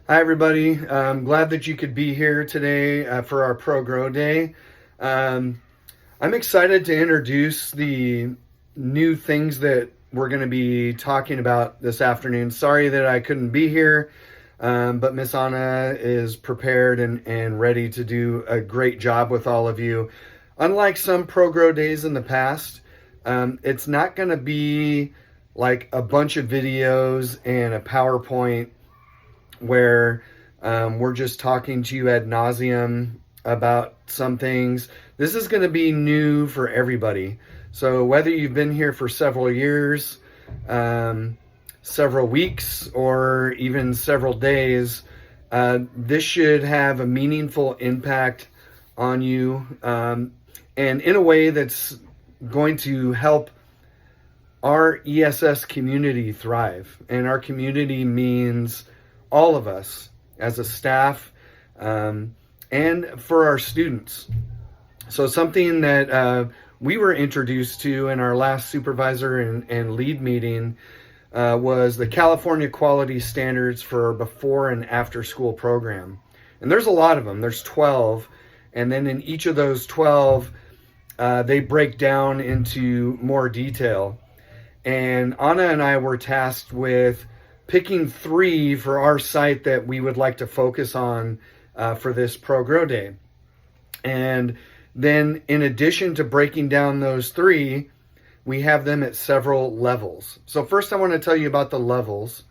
Hi, everybody. I'm glad that you could be here today for our Pro Grow Day. Um, I'm excited to introduce the new things that we're going to be talking about this afternoon. Sorry that I couldn't be here, but Miss Anna is prepared and ready to do a great job with all of you. Unlike some Pro Grow Days in the past, it's not going to be like a bunch of videos and a PowerPoint where we're just talking to you ad nauseum about some things. This is going to be new for everybody. So whether you've been here for several years, several weeks, or even several days, this should have a meaningful impact on you, and in a way that's going to help our ESS community thrive. And our community means all of us as a staff, and for our students. So something that we were introduced to in our last supervisor and lead meeting was the California Quality Standards for before and after school program. And there's a lot of them. There's 12. And then in each of those 12, they break down into more detail. And Anna and I were tasked with picking 3 for our site that we would like to focus on for this Pro Grow Day. And then in addition to breaking down those 3, we have them at several levels. So first I want to tell you about the levels.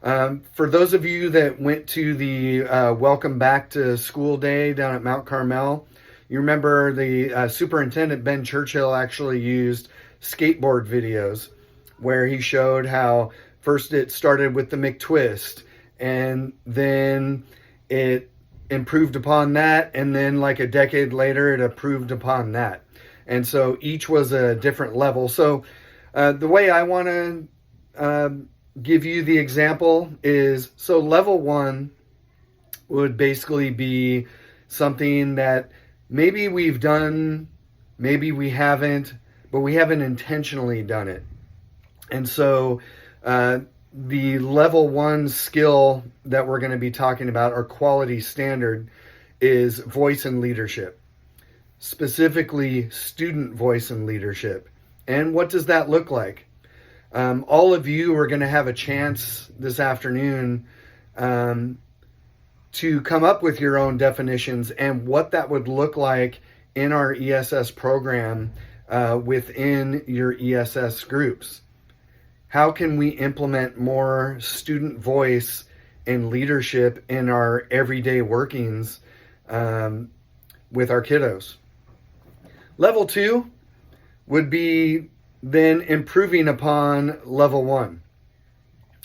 For those of you that went to the Welcome Back to School Day down at Mount Carmel, you remember the Superintendent Ben Churchill actually used skateboard videos where he showed how first it started with the McTwist, and then it improved upon that, and then like a decade later it improved upon that. And so each was a different level. So the way I want to give you the example is, so level 1 would basically be something that maybe we've done, maybe we haven't, but we haven't intentionally done it. And so the level 1 skill that we're going to be talking about, our quality standard, is voice and leadership, specifically student voice and leadership. And what does that look like? All of you are going to have a chance this afternoon to come up with your own definitions and what that would look like in our ESS program within your ESS groups. How can we implement more student voice and leadership in our everyday workings with our kiddos? Level 2 would be then improving upon level 1,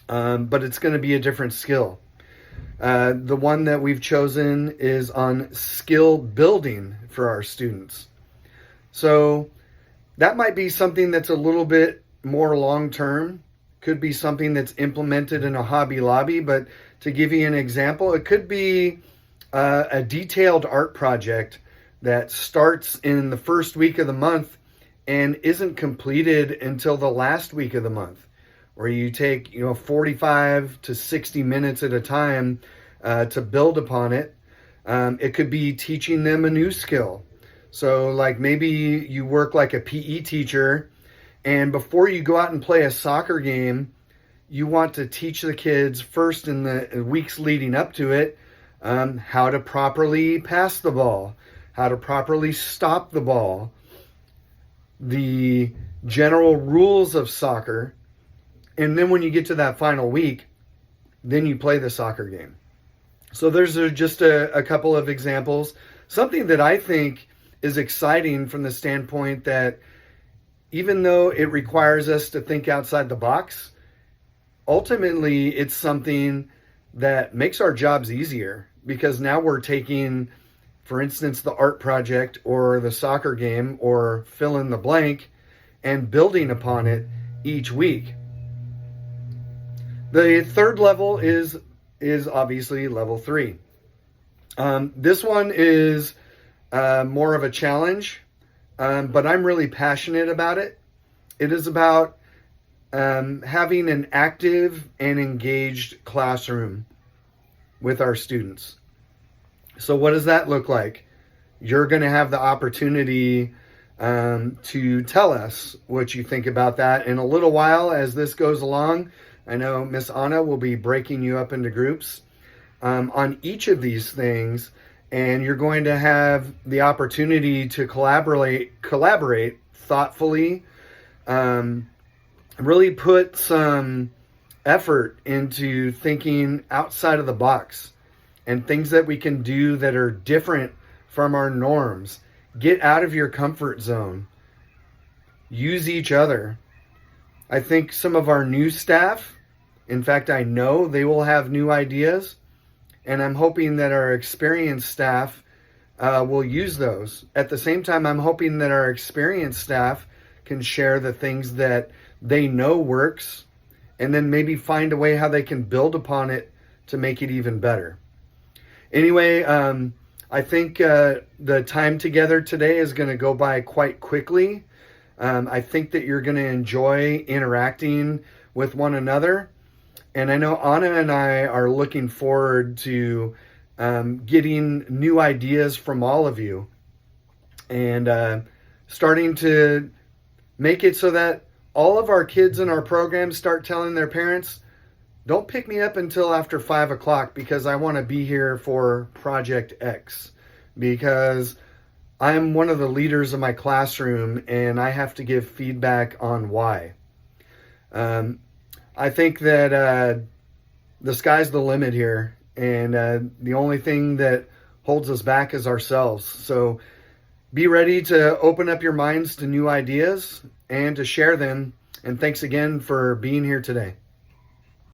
but it's going to be a different skill. The one that we've chosen is on skill building for our students. So that might be something that's a little bit more long-term, could be something that's implemented in a Hobby Lobby, but to give you an example, it could be a detailed art project that starts in the first week of the month and isn't completed until the last week of the month, where you take 45 to 60 minutes at a time to build upon it. It could be teaching them a new skill. So like maybe you work like a PE teacher, and before you go out and play a soccer game, you want to teach the kids first in the weeks leading up to it how to properly pass the ball, how to properly stop the ball, the general rules of soccer. And then when you get to that final week, then you play the soccer game. So there's just a couple of examples. Something that I think is exciting from the standpoint that even though it requires us to think outside the box, ultimately it's something that makes our jobs easier, because now we're taking, for instance, the art project or the soccer game or fill in the blank and building upon it each week. The third level is obviously level 3. This one is more of a challenge, but I'm really passionate about it. It is about having an active and engaged classroom. with our students. So what does that look like? You're going to have the opportunity to tell us what you think about that in a little while as this goes along. I know Miss Anna will be breaking you up into groups on each of these things, and you're going to have the opportunity to collaborate thoughtfully, really put some effort into thinking outside of the box and things that we can do that are different from our norms. Get out of your comfort zone. Use each other. I think some of our new staff, in fact, I know they will have new ideas, and I'm hoping that our experienced staff will use those. At the same time, I'm hoping that our experienced staff can share the things that they know works, and then maybe find a way how they can build upon it to make it even better. Anyway, I think the time together today is going to go by quite quickly. I think that you're going to enjoy interacting with one another. And I know Anna and I are looking forward to getting new ideas from all of you and starting to make it so that all of our kids in our program start telling their parents, don't pick me up until after 5 o'clock because I want to be here for Project X, because I'm one of the leaders of my classroom and I have to give feedback on why. I think that the sky's the limit here, and the only thing that holds us back is ourselves. So be ready to open up your minds to new ideas and to share them. And thanks again for being here today.